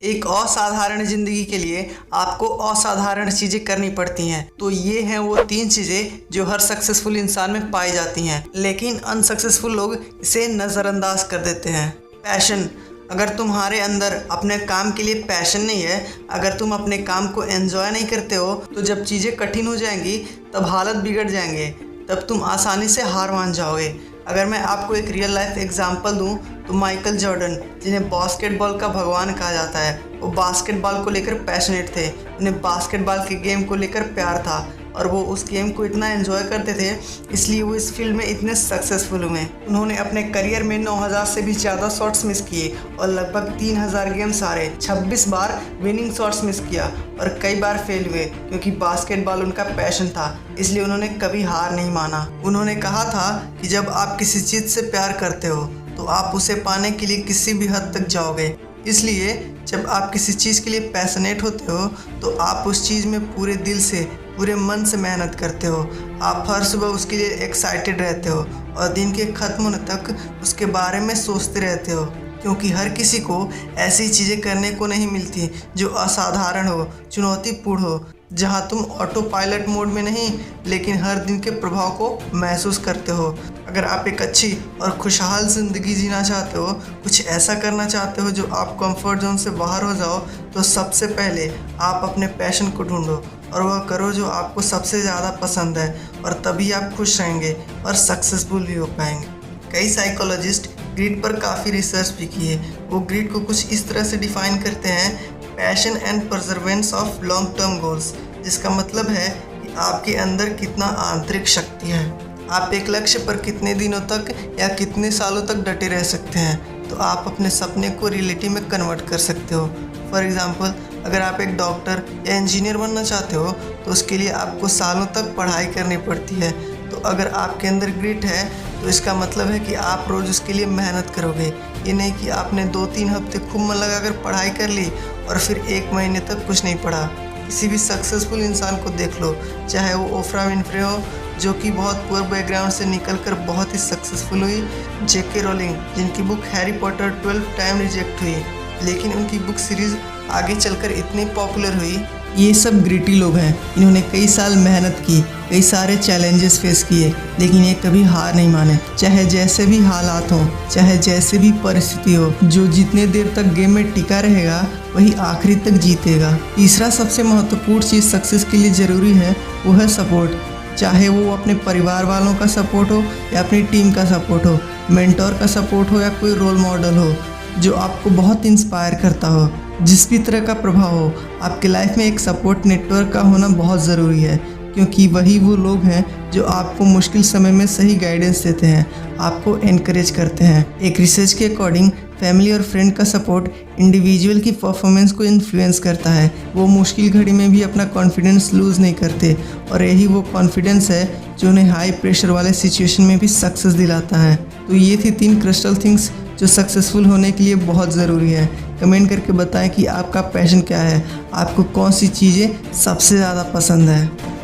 एक असाधारण जिंदगी के लिए आपको असाधारण चीजें करनी पड़ती हैं। तो ये हैं वो 3 चीजें जो हर सक्सेसफुल इंसान में पाई जाती हैं, लेकिन अनसक्सेसफुल लोग इसे नज़रअंदाज कर देते हैं। पैशन। अगर तुम्हारे अंदर अपने काम के लिए पैशन नहीं है, अगर तुम अपने काम को एंजॉय नहीं करते हो, तो जब चीज़ें कठिन हो जाएंगी तब हालत बिगड़ जाएंगे, तब तुम आसानी से हार मान जाओगे। अगर मैं आपको एक रियल लाइफ एग्जांपल दूं तो माइकल जॉर्डन, जिन्हें बास्केटबॉल का भगवान कहा जाता है, वो बास्केटबॉल को लेकर पैशनेट थे। उन्हें बास्केटबॉल के गेम को लेकर प्यार था और वो उस गेम को इतना एंजॉय करते थे, इसलिए वो इस फील्ड में इतने सक्सेसफुल हुए। उन्होंने अपने करियर में 9000 से भी ज़्यादा शॉट्स मिस किए और लगभग 3000 गेम्स हारे, 26 बार विनिंग शॉट्स मिस किया और कई बार फेल हुए, क्योंकि बास्केटबॉल उनका पैशन था, इसलिए उन्होंने कभी हार नहीं माना। उन्होंने कहा था कि जब आप किसी चीज़ से प्यार करते हो तो आप उसे पाने के लिए किसी भी हद तक जाओगे। इसलिए जब आप किसी चीज़ के लिए पैशनेट होते हो तो आप उस चीज़ में पूरे दिल से, पूरे मन से मेहनत करते हो। आप हर सुबह उसके लिए एक्साइटेड रहते हो और दिन के ख़त्म होने तक उसके बारे में सोचते रहते हो, क्योंकि हर किसी को ऐसी चीज़ें करने को नहीं मिलती जो असाधारण हो, चुनौतीपूर्ण हो, जहां तुम ऑटो पायलट मोड में नहीं लेकिन हर दिन के प्रभाव को महसूस करते हो। अगर आप एक अच्छी और खुशहाल ज़िंदगी जीना चाहते हो, कुछ ऐसा करना चाहते हो जो आप कंफर्ट जोन से बाहर हो जाओ, तो सबसे पहले आप अपने पैशन को ढूंढो और वह करो जो आपको सबसे ज़्यादा पसंद है, और तभी आप खुश रहेंगे और सक्सेसफुल भी हो पाएंगे। कई साइकोलॉजिस्ट ग्रिड पर काफ़ी रिसर्च भी किए। वो ग्रिड को कुछ इस तरह से डिफाइन करते हैं, passion and Perseverance of long term goals, जिसका मतलब है कि आपके अंदर कितना आंतरिक शक्ति है, आप एक लक्ष्य पर कितने दिनों तक या कितने सालों तक डटे रह सकते हैं, तो आप अपने सपने को रियलिटी में कन्वर्ट कर सकते हो। फॉर एग्जांपल, अगर आप एक डॉक्टर या इंजीनियर बनना चाहते हो तो उसके लिए आपको सालों तक पढ़ाई करनी पड़ती है। तो अगर आपके अंदर ग्रिट है तो इसका मतलब है कि आप रोज़ उसके लिए मेहनत करोगे। ये नहीं कि आपने 2-3 हफ्ते खूब मन लगाकर पढ़ाई कर ली और फिर 1 महीने तक कुछ नहीं पढ़ा। किसी भी सक्सेसफुल इंसान को देख लो, चाहे वो ओफ्रा विनफ्रे हो, जो कि बहुत पुअर बैकग्राउंड से निकलकर बहुत ही सक्सेसफुल हुई, जेके रोलिंग, जिनकी book Harry Potter 12 time reject हुई, लेकिन उनकी बुक सीरीज़ आगे चलकर इतनी पॉपुलर हुई। ये सब ग्रिटी लोग हैं। इन्होंने कई साल मेहनत की, कई सारे चैलेंजेस फेस किए, लेकिन ये कभी हार नहीं माने, चाहे जैसे भी हालात हों, चाहे जैसे भी परिस्थिति हो। जो जितने देर तक गेम में टिका रहेगा वही आखिरी तक जीतेगा। तीसरा सबसे महत्वपूर्ण चीज़ सक्सेस के लिए ज़रूरी है, वो है सपोर्ट। चाहे वो अपने परिवार वालों का सपोर्ट हो या अपनी टीम का सपोर्ट हो, मेंटोर का सपोर्ट हो या कोई रोल मॉडल हो जो आपको बहुत इंस्पायर करता हो। जिस भी तरह का प्रभाव हो, आपके लाइफ में एक सपोर्ट नेटवर्क का होना बहुत ज़रूरी है, क्योंकि वही वो लोग हैं जो आपको मुश्किल समय में सही गाइडेंस देते हैं, आपको एनकरेज करते हैं। एक रिसर्च के अकॉर्डिंग फैमिली और फ्रेंड का सपोर्ट इंडिविजुअल की परफॉर्मेंस को इन्फ्लुएंस करता है। वो मुश्किल घड़ी में भी अपना कॉन्फिडेंस लूज़ नहीं करते, और यही वो कॉन्फिडेंस है जो उन्हें हाई प्रेशर वाले सिचुएशन में भी सक्सेस दिलाता है। तो ये थी 3 क्रिस्टल थिंग्स जो सक्सेसफुल होने के लिए बहुत ज़रूरी है। कमेंट करके बताएं कि आपका पैशन क्या है, आपको कौन सी चीज़ें सबसे ज़्यादा पसंद है।